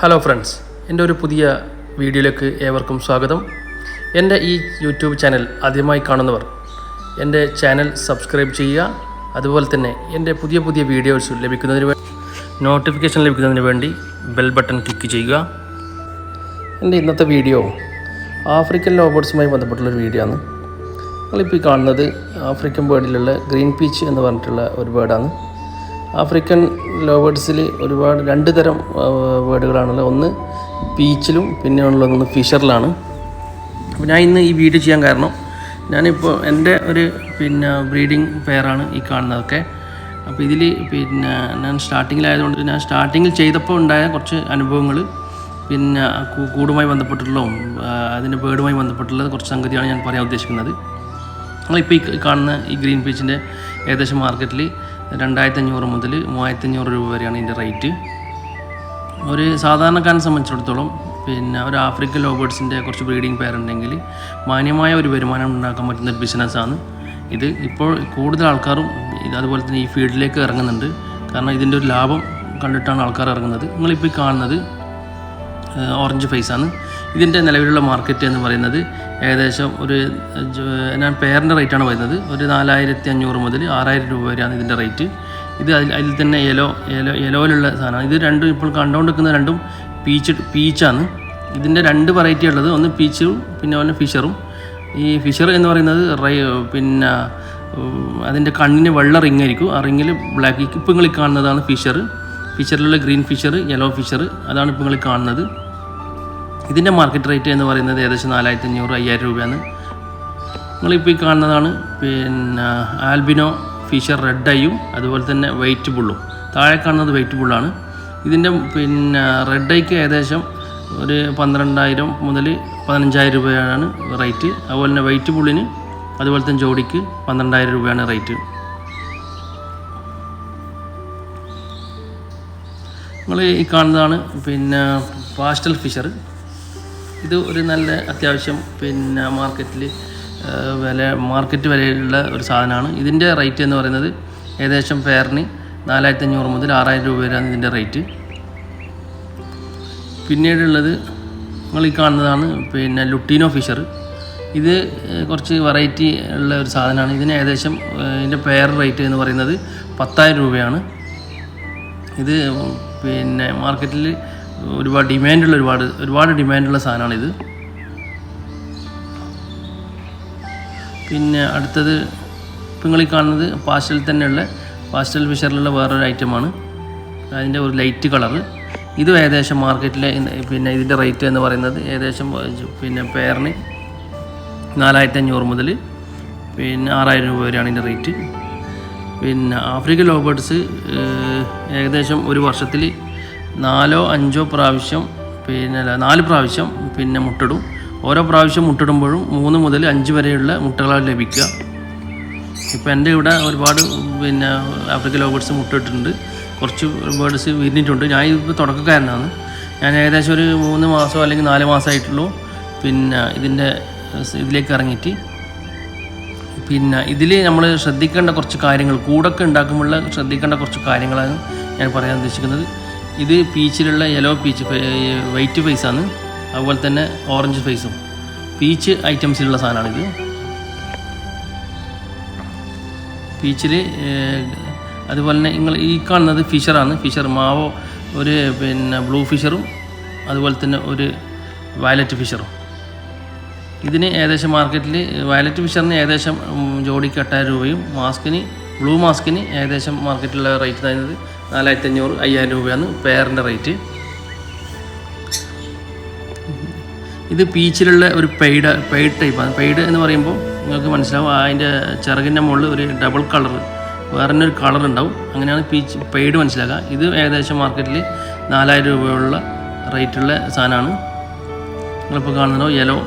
Hello friends, എൻ്റെ ഒരു പുതിയ വീഡിയോയിലേക്ക് ഏവർക്കും സ്വാഗതം. എൻ്റെ ഈ യൂട്യൂബ് ചാനൽ ആദ്യമായി കാണുന്നവർ എൻ്റെ ചാനൽ സബ്സ്ക്രൈബ് ചെയ്യുക. അതുപോലെ തന്നെ എൻ്റെ പുതിയ വീഡിയോസ് ലഭിക്കുന്നതിന് നോട്ടിഫിക്കേഷൻ ലഭിക്കുന്നതിന് വേണ്ടി ബെൽ ബട്ടൺ ക്ലിക്ക് ചെയ്യുക. എൻ്റെ ഇന്നത്തെ വീഡിയോ ആഫ്രിക്കൻ ലോബേർഡ്സുമായി ബന്ധപ്പെട്ടുള്ളൊരു വീഡിയോ ആണ്. നിങ്ങളിപ്പോൾ ഈ കാണുന്നത് ആഫ്രിക്കൻ ബേർഡിലുള്ള ഗ്രീൻ പീച്ച് എന്ന് പറഞ്ഞിട്ടുള്ള ഒരു ബേർഡാണ്. ആഫ്രിക്കൻ ലോബേർഡ്സിൽ ഒരുപാട് രണ്ട് തരം ബേർഡുകളാണുള്ളത്. ഒന്ന് പീച്ചിലും പിന്നെ ഉള്ളതൊന്ന് ഫിഷറിലാണ്. അപ്പോൾ ഞാൻ ഇന്ന് ഈ വീഡിയോ ചെയ്യാൻ കാരണം ഞാനിപ്പോൾ എൻ്റെ ഒരു ബ്രീഡിങ് പെയറാണ് ഈ കാണുന്നതൊക്കെ. അപ്പോൾ ഇതിൽ ഞാൻ സ്റ്റാർട്ടിങ്ങിലായതുകൊണ്ട് ഞാൻ സ്റ്റാർട്ടിങ്ങിൽ ചെയ്തപ്പോൾ ഉണ്ടായ കുറച്ച് അനുഭവങ്ങൾ കൂടുമായി ബന്ധപ്പെട്ടുള്ളതും അതിൻ്റെ ബേർഡുമായി ബന്ധപ്പെട്ടുള്ള കുറച്ച് സംഗതിയാണ് ഞാൻ പറയാൻ ഉദ്ദേശിക്കുന്നത്. നമ്മളിപ്പോൾ ഈ കാണുന്ന ഈ ഗ്രീൻ പീച്ചിൻ്റെ ഏകദേശം മാർക്കറ്റിൽ 2500 മുതൽ 3500 രൂപ വരെയാണ് ഇതിൻ്റെ റേറ്റ്. ഒരു സാധാരണക്കാരനെ സംബന്ധിച്ചിടത്തോളം ഒരു ആഫ്രിക്കൻ ലോബേർഡ്സിൻ്റെ കുറച്ച് ബ്രീഡിംഗ് പെയർ ഉണ്ടെങ്കിൽ മാന്യമായ ഒരു വരുമാനം ഉണ്ടാക്കാൻ പറ്റുന്ന ഒരു ബിസിനസ്സാണ് ഇത്. ഇപ്പോൾ കൂടുതൽ ആൾക്കാരും അതുപോലെ തന്നെ ഈ ഫീൽഡിലേക്ക് ഇറങ്ങുന്നുണ്ട്. കാരണം ഇതിൻ്റെ ഒരു ലാഭം കണ്ടിട്ടാണ് ആൾക്കാർ ഇറങ്ങുന്നത്. നിങ്ങളിപ്പോൾ ഈ കാണുന്നത് ഓറഞ്ച് ഫേസാണ്. ഇതിൻ്റെ നിലവിലുള്ള മാർക്കറ്റ് എന്ന് പറയുന്നത് ഏകദേശം ഞാൻ പെയറിൻ്റെ റേറ്റാണ് പറയുന്നത്. ഒരു 4500 മുതൽ 6000 രൂപ വരെയാണ് ഇതിൻ്റെ റേറ്റ്. ഇത് അതിൽ തന്നെ യെലോയിലുള്ള സാധനമാണ്. ഇത് രണ്ടും ഇപ്പോൾ കണ്ടുകൊണ്ടിരിക്കുന്ന രണ്ടും പീച്ചാണ്. ഇതിൻ്റെ രണ്ട് വെറൈറ്റി ഉള്ളത്, ഒന്ന് പീച്ചും പിന്നെ ഫിഷറും. ഈ ഫിഷർ എന്ന് പറയുന്നത് അതിൻ്റെ കണ്ണിന് വെള്ള റിങ് ആയിരിക്കും. ആ റിങ്ങിൽ ബ്ലാക്ക്. ഇപ്പോൾ നിങ്ങൾ കാണുന്നതാണ് ഫിഷറിലുള്ള ഗ്രീൻ ഫിഷർ, യെല്ലോ ഫിഷർ, അതാണ് ഇപ്പോൾ നിങ്ങൾ കാണുന്നത്. ഇതിൻ്റെ മാർക്കറ്റ് റേറ്റ് എന്ന് പറയുന്നത് ഏകദേശം 4500-5000 രൂപയാണ്. നിങ്ങളിപ്പോൾ ഈ കാണുന്നതാണ് ആൽബിനോ ഫിഷർ റെഡ് ഐയും അതുപോലെ തന്നെ വൈറ്റ് ബുള്ളും. താഴെ കാണുന്നത് വൈറ്റ് ബുള്ളാണ്. ഇതിൻ്റെ റെഡ് ഐക്ക് ഏകദേശം ഒരു 12000 മുതൽ 15000 രൂപയാണ് റേറ്റ്. അതുപോലെ തന്നെ വൈറ്റ് ബുള്ളിന് അതുപോലെ തന്നെ ജോഡിക്ക് 12000 രൂപയാണ് റേറ്റ്. നിങ്ങൾ ഈ കാണുന്നതാണ് പാസ്റ്റൽ ഫിഷർ. ഇത് ഒരു നല്ല അത്യാവശ്യം മാർക്കറ്റ് വിലയിലുള്ള ഒരു സാധനമാണ്. ഇതിൻ്റെ റേറ്റ് എന്ന് പറയുന്നത് ഏകദേശം പെയറിന് 4500 മുതൽ 6000 രൂപ വരെയാണ് ഇതിൻ്റെ റേറ്റ്. പിന്നീടുള്ളത് നിങ്ങൾ ഈ കാണുന്നതാണ് ലുട്ടീനോ ഫിഷർ. ഇത് കുറച്ച് വെറൈറ്റി ഉള്ള ഒരു സാധനമാണ്. ഇതിന് ഏകദേശം ഇതിൻ്റെ പെയർ റേറ്റ് എന്ന് പറയുന്നത് 10000 രൂപയാണ്. ഇത് മാർക്കറ്റിൽ ഒരുപാട് ഡിമാൻഡുള്ള സാധനമാണിത്. പിന്നെ അടുത്തത് ഇപ്പോൾ നിങ്ങൾ ഈ കാണുന്നത് പാസ്റ്റൽ ഫിഷറിലുള്ള വേറൊരു ഐറ്റമാണ്. അതിൻ്റെ ഒരു ലൈറ്റ് കളറ്. ഇതും ഏകദേശം മാർക്കറ്റിലെ ഇതിൻ്റെ റേറ്റ് എന്ന് പറയുന്നത് ഏകദേശം പെയറിന് 4500 മുതൽ 6000 രൂപ വരെയാണ് ഇതിൻ്റെ റേറ്റ്. ആഫ്രിക്കൻ ലോബേർഡ്സ് ഏകദേശം ഒരു വർഷത്തിൽ 4-5 പ്രാവശ്യം 4 പ്രാവശ്യം മുട്ടിടും. ഓരോ പ്രാവശ്യം മുട്ടിടുമ്പോഴും 3 മുതൽ 5 വരെയുള്ള മുട്ടകളാണ് ലഭിക്കുക. ഇപ്പോൾ എൻ്റെ ഇവിടെ ഒരുപാട് ആഫ്രിക്കൻ ലോബേർഡ്സ് മുട്ടിട്ടുണ്ട്. കുറച്ച് ബേർഡ്സ് വിരിഞ്ഞിട്ടുണ്ട്. ഞാൻ ഇപ്പോൾ തുടക്കക്കാരനാണ്. ഞാൻ ഏകദേശം ഒരു 3 മാസം അല്ലെങ്കിൽ 4 മാസമായിട്ടുള്ളൂ ഇതിലേക്ക് ഇറങ്ങിയിട്ട്. ഇതിൽ നമ്മൾ ശ്രദ്ധിക്കേണ്ട കുറച്ച് കാര്യങ്ങൾ, കൂടൊക്കെ ഉണ്ടാക്കുമ്പോഴുള്ള ശ്രദ്ധിക്കേണ്ട കുറച്ച് കാര്യങ്ങളാണ് ഞാൻ പറയാൻ ഉദ്ദേശിക്കുന്നത്. ഇത് പീച്ചിലുള്ള യെല്ലോ പീച്ച് വൈറ്റ് ഫേസാണ്. അതുപോലെ തന്നെ ഓറഞ്ച് ഫേസും പീച്ച് ഐറ്റംസിലുള്ള സാധനമാണിത്. പീച്ചിൽ അതുപോലെ തന്നെ നിങ്ങൾ ഈ കാണുന്നത് ഫിഷറാണ്. ഫിഷർ മാവോ ഒരു ബ്ലൂ ഫിഷറും അതുപോലെ തന്നെ ഒരു വയലറ്റ് ഫിഷറും. ഇതിന് ഏകദേശം മാർക്കറ്റിൽ വയലറ്റ് ഫിഷറിന് ഏകദേശം ജോഡിക്ക് 8000 രൂപയും ബ്ലൂ മാസ്കിന് ഏകദേശം മാർക്കറ്റിലുള്ള റേറ്റ് പറയുന്നത് 4500-5000 രൂപയാണ് പെയറിൻ്റെ റേറ്റ്. ഇത് പീച്ചിലുള്ള ഒരു പെയ്ഡ് ടൈപ്പാണ്. പെയ്ഡ് എന്ന് പറയുമ്പോൾ നിങ്ങൾക്ക് മനസ്സിലാവും, അതിൻ്റെ ചിറകിൻ്റെ മുകളിൽ ഒരു ഡബിൾ കളർ വേറെ കളർ ഉണ്ടാവും. അങ്ങനെയാണ് പെയ്ഡ് മനസ്സിലാക്കുക. ഇത് ഏകദേശം മാർക്കറ്റിൽ 4000 രൂപയുള്ള റേറ്റുള്ള സാധനമാണ്. നിങ്ങളിപ്പോൾ കാണുന്നതോ യെല്ലോ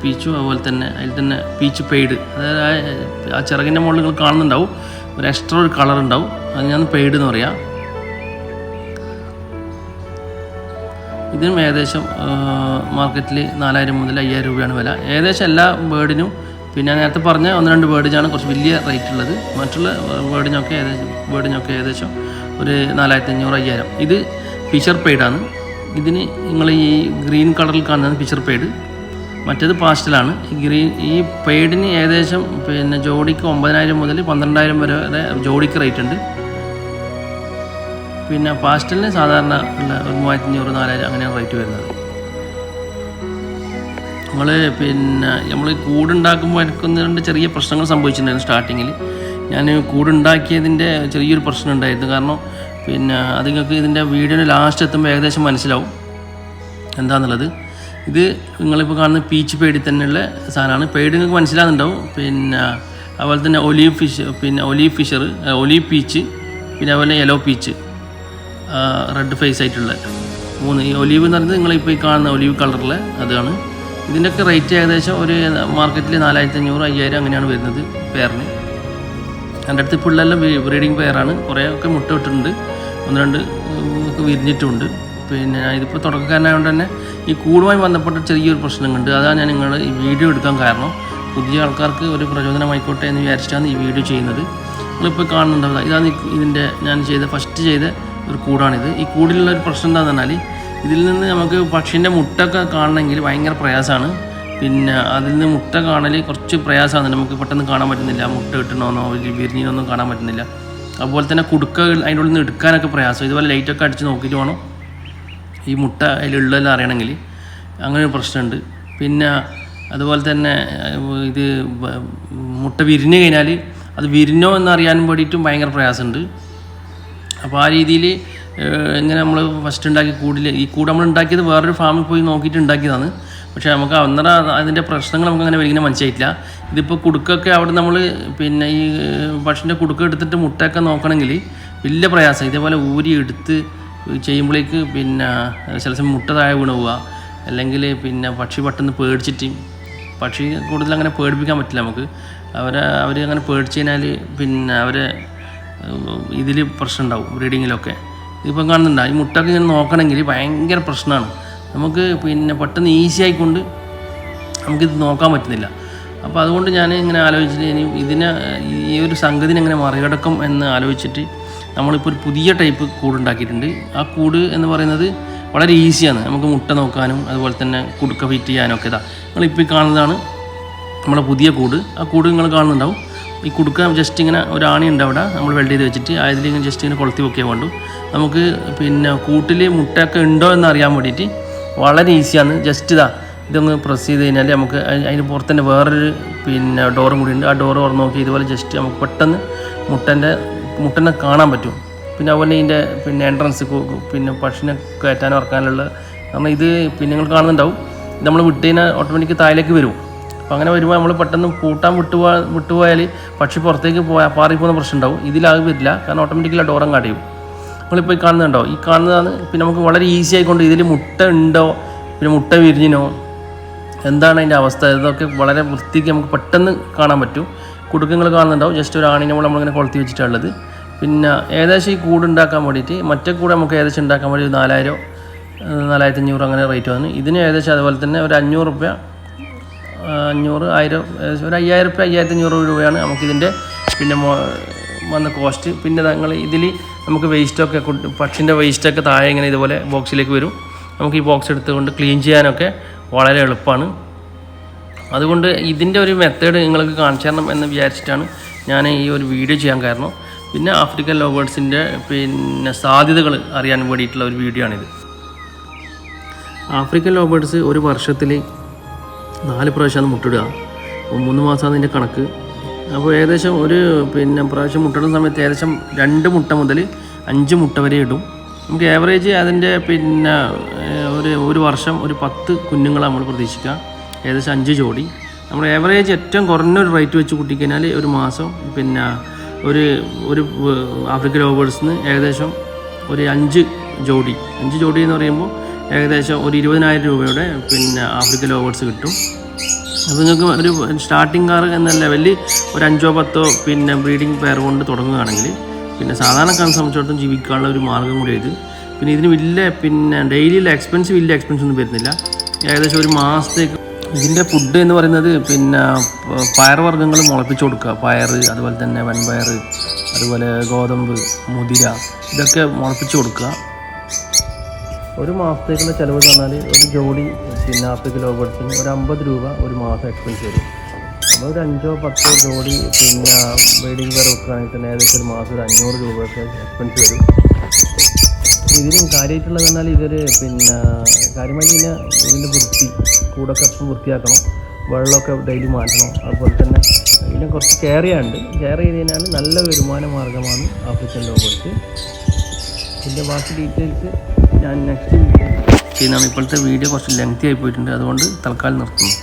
പീച്ചും അതുപോലെ തന്നെ അതിൽ തന്നെ പീച്ച് പെയ്ഡ്, അതായത് ആ ചിറകിൻ്റെ മുകളിൽ നിങ്ങൾ കാണുന്നുണ്ടാവും ഒരു എക്സ്ട്രാ ഒരു കളർ ഉണ്ടാവും. അതിനാണ് പെയ്ഡ് എന്ന് പറയാം. ഇതിനും ഏകദേശം മാർക്കറ്റിൽ 4000 മുതൽ 5000 രൂപയാണ് വില. ഏകദേശം എല്ലാ ബേർഡിനും നേരത്തെ പറഞ്ഞ 1-2 ബേർഡിനാണ് കുറച്ച് വലിയ റേറ്റ് ഉള്ളത്. മറ്റുള്ള ബേർഡിനൊക്കെ ഏകദേശം ഒരു 4500-5000. ഇത് ഫിഷർ പെയ്ഡാണ്. ഇതിന് നിങ്ങൾ ഈ ഗ്രീൻ കളറിൽ കാണുന്നത് പിക്ചർ പെയ്ഡ്, മറ്റേത് പാസ്റ്റലാണ്. ഈ പെയ്ഡിന് ഏകദേശം പിന്നെ ജോഡിക്ക് 9,000 മുതൽ 12,000 വരെ ജോഡിക്ക് റേറ്റ് ഉണ്ട്. പിന്നെ പാസ്റ്റലിന് സാധാരണ ഉള്ള 3,500 4,000 അങ്ങനെയാണ് റേറ്റ് വരുന്നത്. നമ്മൾ കൂടുണ്ടാക്കുമ്പോൾ എനിക്കൊന്ന് രണ്ട് ചെറിയ പ്രശ്നങ്ങൾ സംഭവിച്ചിട്ടുണ്ടായിരുന്നു. സ്റ്റാർട്ടിങ്ങിൽ ഞാൻ കൂടുണ്ടാക്കിയതിൻ്റെ ചെറിയൊരു പ്രശ്നം ഉണ്ടായിരുന്നു. കാരണം അത് നിങ്ങൾക്ക് ഇതിൻ്റെ വീഡിയോയുടെ ലാസ്റ്റ് എത്തുമ്പോൾ ഏകദേശം മനസ്സിലാവും എന്താണെന്നുള്ളത്. ഇത് നിങ്ങളിപ്പോൾ കാണുന്ന പീച്ച് പെയ്ഡിൽ തന്നെയുള്ള സാധനമാണ്. പെയ്ഡ് നിങ്ങൾക്ക് മനസ്സിലാകുന്നുണ്ടാവും. അതുപോലെ തന്നെ ഒലീവ് പീച്ച്, പിന്നെ അതുപോലെ യെല്ലോ പീച്ച്, റെഡ് ഫേസ് ആയിട്ടുള്ള 3. ഈ ഒലീവ് എന്ന് പറയുന്നത് നിങ്ങളിപ്പോൾ ഈ കാണുന്ന ഒലീവ് കളറിൽ അതാണ്. ഇതിൻ്റെയൊക്കെ റേറ്റ് ഏകദേശം ഒരു മാർക്കറ്റിൽ 4,500 5,000 അങ്ങനെയാണ് വരുന്നത് പെയറിന്. എൻ്റെ അടുത്ത് ഇപ്പോൾ ഉള്ളെല്ലാം ബ്രീഡിങ് പെയറാണ്. കുറേയൊക്കെ മുട്ട ഇട്ടിട്ടുണ്ട്, 1-2 ഒക്കെ വിരിഞ്ഞിട്ടുമുണ്ട്. ഇതിപ്പോൾ തുടക്കക്കാരനായതുകൊണ്ട് തന്നെ ഈ കൂടുമായി ബന്ധപ്പെട്ട ചെറിയൊരു പ്രശ്നങ്ങളുണ്ട്. അതാണ് ഞാൻ നിങ്ങളുടെ ഈ വീഡിയോ എടുക്കാൻ കാരണം. പുതിയ ആൾക്കാർക്ക് ഒരു പ്രചോദനമായിക്കോട്ടെ എന്ന് വിചാരിച്ചിട്ടാണ് ഈ വീഡിയോ ചെയ്യുന്നത്. നിങ്ങളിപ്പോൾ കാണുന്നുണ്ടാവുക, ഇതാണ് ഞാൻ ഫസ്റ്റ് ചെയ്ത ഒരു കൂടാണിത്. ഈ കൂടിലുള്ള ഒരു പ്രശ്നം എന്താണെന്ന് പറഞ്ഞാൽ, ഇതിൽ നിന്ന് നമുക്ക് പക്ഷീൻ്റെ മുട്ടൊക്കെ കാണണമെങ്കിൽ ഭയങ്കര പ്രയാസമാണ്. അതിൽ നിന്ന് മുട്ട കാണൽ കുറച്ച് പ്രയാസമാണ്. നമുക്ക് പെട്ടെന്ന് കാണാൻ പറ്റുന്നില്ല, മുട്ട കിട്ടണമെന്നോ വിരിഞ്ഞൊന്നും കാണാൻ പറ്റുന്നില്ല. അതുപോലെ തന്നെ കുടുക്കകൾ അതിൻ്റെ ഉള്ളിൽ നിന്ന് എടുക്കാനൊക്കെ പ്രയാസം. ഇതുപോലെ ലൈറ്റൊക്കെ അടിച്ച് നോക്കിയിട്ട് വേണം ഈ മുട്ട അതിലുള്ളതെല്ലാം അറിയണമെങ്കിൽ. അങ്ങനെ ഒരു പ്രശ്നമുണ്ട്. അതുപോലെ തന്നെ ഇത് മുട്ട വിരിഞ്ഞ് കഴിഞ്ഞാൽ അത് വിരിഞ്ഞോ എന്നറിയാനും വേണ്ടിയിട്ടും ഭയങ്കര പ്രയാസമുണ്ട്. അപ്പോൾ ആ രീതിയിൽ എങ്ങനെ നമ്മൾ ഫസ്റ്റ് ഉണ്ടാക്കിയ ഈ കൂട് നമ്മൾ ഉണ്ടാക്കിയത് വേറൊരു ഫാമിൽ പോയി നോക്കിയിട്ട് ഉണ്ടാക്കിയതാണ്. പക്ഷേ നമുക്ക് അതിൻ്റെ പ്രശ്നങ്ങൾ നമുക്ക് അങ്ങനെ ഇങ്ങനെ മനസ്സിലായിട്ടില്ല. ഇതിപ്പോൾ കുടുക്കൊക്കെ അവിടെ നമ്മൾ ഈ പക്ഷിൻ്റെ കുടുക്ക എടുത്തിട്ട് മുട്ടയൊക്കെ നോക്കണമെങ്കിൽ വലിയ പ്രയാസം. ഇതേപോലെ ഊരി എടുത്ത് ചെയ്യുമ്പോഴേക്ക് ചില സമയം മുട്ട താഴെ വീണ് പോവുക, അല്ലെങ്കിൽ പക്ഷി പെട്ടെന്ന് പേടിച്ചിട്ട്, പക്ഷി കൂടുതൽ അങ്ങനെ പേടിപ്പിക്കാൻ പറ്റില്ല നമുക്ക്. അവർ അങ്ങനെ പേടിച്ച് കഴിഞ്ഞാൽ അവരെ ഇതിൽ പ്രശ്നം ഉണ്ടാവും ബ്രീഡിങ്ങിലൊക്കെ. ഇതിപ്പം കാണുന്നുണ്ടോ, ഈ മുട്ടൊക്കെ ഇങ്ങനെ നോക്കണമെങ്കിൽ ഭയങ്കര പ്രശ്നമാണ്. നമുക്ക് പെട്ടെന്ന് ഈസി ആയിക്കൊണ്ട് നമുക്കിത് നോക്കാൻ പറ്റുന്നില്ല. അപ്പോൾ അതുകൊണ്ട് ഞാൻ ഇങ്ങനെ ആലോചിച്ചിട്ട് ഈ ഒരു സംഗതിനെ എങ്ങനെ മറികടക്കും എന്ന് ആലോചിച്ചിട്ട് നമ്മളിപ്പോൾ ഒരു പുതിയ ടൈപ്പ് കൂടുണ്ടാക്കിയിട്ടുണ്ട്. ആ കൂട് എന്ന് പറയുന്നത് വളരെ ഈസിയാണ്. നമുക്ക് മുട്ട നോക്കാനും അതുപോലെ തന്നെ കുടുക്ക ഫിറ്റ് ചെയ്യാനൊക്കെ. നിങ്ങളിപ്പോൾ കാണുന്നതാണ് നമ്മുടെ പുതിയ കൂട്. ആ കൂട് നിങ്ങൾ കാണുന്നുണ്ടാവും. ഈ കുടുക്ക ജസ്റ്റ് ഇങ്ങനെ ഒരു ആണി ഉണ്ട് അവിടെ, നമ്മൾ വെൽഡ് ചെയ്ത് വെച്ചിട്ട് അതിലിങ്ങനെ ജസ്റ്റ് ഇങ്ങനെ കൊളുത്തി വെക്കാൻ വേണ്ടു. നമുക്ക് കൂട്ടിൽ മുട്ടയൊക്കെ ഉണ്ടോ എന്ന് അറിയാൻ വേണ്ടിയിട്ട് വളരെ ഈസിയാണ്. ജസ്റ്റ് ഇതൊന്ന് പ്രസ് ചെയ്ത് കഴിഞ്ഞാൽ നമുക്ക് അതിന് പുറത്ത് തന്നെ വേറൊരു ഡോറും കൂടി ഉണ്ട്. ആ ഡോറ് തുറന്ന് നോക്കി ഇതുപോലെ ജസ്റ്റ് നമുക്ക് പെട്ടെന്ന് മുട്ടനെ കാണാൻ പറ്റും. അതുപോലെ ഇതിൻ്റെ എൻട്രൻസ് പക്ഷിനെ കയറ്റാനും ഇറക്കാനുള്ള, കാരണം ഇത് നിങ്ങൾ കാണുന്നുണ്ടാവും, നമ്മൾ വിട്ടതിന് ഓട്ടോമാറ്റിക് താഴേക്ക് വരും. അപ്പോൾ അങ്ങനെ വരുമ്പോൾ നമ്മൾ പെട്ടെന്ന് പൂട്ടാൻ വിട്ടുപോയാൽ പക്ഷി പുറത്തേക്ക് പാറിപ്പോകുന്ന പ്രശ്നം ഉണ്ടാവും. ഇതിലാകെ വരില്ല, കാരണം ഓട്ടോമാറ്റിക്കലി ആ ഡോറം കാട്ടിയും. നമ്മളിപ്പോൾ ഈ കാണുന്നുണ്ടോ, ഈ കാണുന്നതാണ് നമുക്ക് വളരെ ഈസി ആയിക്കൊണ്ട് ഇതിൽ മുട്ട ഉണ്ടോ മുട്ട വിരിഞ്ഞിനോ എന്താണ് അതിൻ്റെ അവസ്ഥ, ഇതൊക്കെ വളരെ വൃത്തിക്ക് നമുക്ക് പെട്ടെന്ന് കാണാൻ പറ്റും. കുടുക്കങ്ങൾ കാണുന്നുണ്ടാവും, ജസ്റ്റ് ഒരു ആണിനെ നമ്മളിങ്ങനെ കൊളുത്തി വെച്ചിട്ടുള്ളത്. ഏകദേശം ഈ കൂടുണ്ടാക്കാൻ വേണ്ടിയിട്ട് മറ്റേ കൂടെ നമുക്ക് ഏകദേശം ഉണ്ടാക്കാൻ വേണ്ടി 4,000 4,500 അങ്ങനെ റേറ്റ് വന്നു. ഇതിന് ഏകദേശം അതുപോലെ തന്നെ ഒരു 500 രൂപ 500 1000 ഒരു 5,000 രൂപ 5,500 രൂപയാണ് നമുക്കിതിൻ്റെ വന്ന കോസ്റ്റ്. ഞങ്ങൾ ഇതിൽ നമുക്ക് വേസ്റ്റൊക്കെ പക്ഷിൻ്റെ വേസ്റ്റൊക്കെ താഴെ ഇങ്ങനെ ഇതുപോലെ ബോക്സിലേക്ക് വരും. നമുക്ക് ഈ ബോക്സ് എടുത്തുകൊണ്ട് ക്ലീൻ ചെയ്യാനൊക്കെ വളരെ എളുപ്പമാണ്. അതുകൊണ്ട് ഇതിൻ്റെ ഒരു മെത്തേഡ് നിങ്ങൾക്ക് കാണിച്ചു തരണം എന്ന് വിചാരിച്ചിട്ടാണ് ഞാൻ ഈ ഒരു വീഡിയോ ചെയ്യാൻ കാരണം. ആഫ്രിക്കൻ ലവ് ബേർഡ്സിൻ്റെ സാധ്യതകൾ അറിയാൻ വേണ്ടിയിട്ടുള്ള ഒരു വീഡിയോ ആണിത്. ആഫ്രിക്കൻ ലവ് ബേർഡ്സ് ഒരു വർഷത്തിൽ 4 പ്രാവശ്യമാണ് മുട്ടിടുക. 3 മാസമാണ് ഇതിൻ്റെ കണക്ക്. അപ്പോൾ ഏകദേശം ഒരു പ്രാവശ്യം മുട്ടിടുന്ന സമയത്ത് ഏകദേശം 2 മുട്ട മുതൽ 5 മുട്ട വരെ ഇടും. നമുക്ക് ഏവറേജ് അതിൻ്റെ ഒരു വർഷം ഒരു 10 കുഞ്ഞുങ്ങളെ നമ്മൾ പ്രതീക്ഷിക്കുക, ഏകദേശം 5 ജോഡി. നമ്മൾ ഏവറേജ് ഏറ്റവും കുറഞ്ഞൊരു റേറ്റ് വെച്ച് കൂട്ടിക്കഴിഞ്ഞാൽ ഒരു മാസം ഒരു ആഫ്രിക്കൻ ലവ് ബേർഡ്സിന് ഏകദേശം ഒരു 5 ജോഡി എന്ന് പറയുമ്പോൾ ഏകദേശം ഒരു 20,000 രൂപയുടെ ആഫ്രിക്കൻ ലവ് ബേർഡ്സ് കിട്ടും. അപ്പോൾ നിങ്ങൾക്ക് ഒരു സ്റ്റാർട്ടിംഗ് കാർ എന്ന ലെവലിൽ ഒരു 5-10 ബ്രീഡിംഗ് പെയർ കൊണ്ട് തുടങ്ങുകയാണെങ്കിൽ സാധാരണക്കാരെ സംബന്ധിച്ചിടത്തോളം ജീവിക്കാനുള്ള ഒരു മാർഗ്ഗം കൂടി ഇത്. ഇതിന് വലിയ ഡെയിലിയുള്ള വലിയ എക്സ്പെൻസ് ഒന്നും വരുന്നില്ല. ഏകദേശം ഒരു മാസത്തേക്ക് ഇതിൻ്റെ ഫുഡ് എന്ന് പറയുന്നത് പയറുവർഗ്ഗങ്ങൾ മുളപ്പിച്ച് കൊടുക്കുക. പയർ, അതുപോലെ തന്നെ വൻപയർ, അതുപോലെ ഗോതമ്പ്, മുതിര, ഇതൊക്കെ മുളപ്പിച്ച് കൊടുക്കുക. ഒരു മാസത്തേക്കുള്ള ചിലവ് എന്ന് പറഞ്ഞാൽ ഒരു ജോഡി പിന്നെ ആഫ്രിക്കൻ ലവ് ബേർഡ്സിന് ഒരു 50 രൂപ ഒരു മാസം എക്സ്പെൻസ് വരും. അപ്പോൾ ഒരു 5-10 ജോഡി പിന്നെ ബ്രീഡിംഗ് പെയർ വെക്കുകയാണെങ്കിൽ തന്നെ ഏകദേശം ഒരു മാസം ഒരു 500 രൂപയൊക്കെ എക്സ്പെൻസ് വരും. ഇതിന് കാര്യമായിട്ടുള്ളത് പറഞ്ഞാൽ പിന്നെ കാര്യമായിട്ട് ഇതിൻ്റെ വൃത്തി കൂടൊക്കെ എപ്പം വൃത്തിയാക്കണം, വെള്ളമൊക്കെ ഡെയിലി മാറ്റണം. അതുപോലെ തന്നെ ഇതിനെ കുറച്ച് കെയർ ചെയ്യാനുണ്ട്. കെയർ ചെയ്ത് കഴിഞ്ഞാൽ നല്ല വരുമാന മാർഗ്ഗമാണ് ആഫ്രിക്കൻ ലവ് ബേർഡ്സ്. ഇതിൻ്റെ ബാക്കി ഡീറ്റെയിൽസ് ഞാൻ നെക്സ്റ്റ് ചെയ്യുന്നതാണ്. ഇപ്പോഴത്തെ വീഡിയോ കുറച്ച് ലെങ്തി ആയി പോയിട്ടുണ്ട്, അതുകൊണ്ട് തൽക്കാലം നിർത്തുന്നു.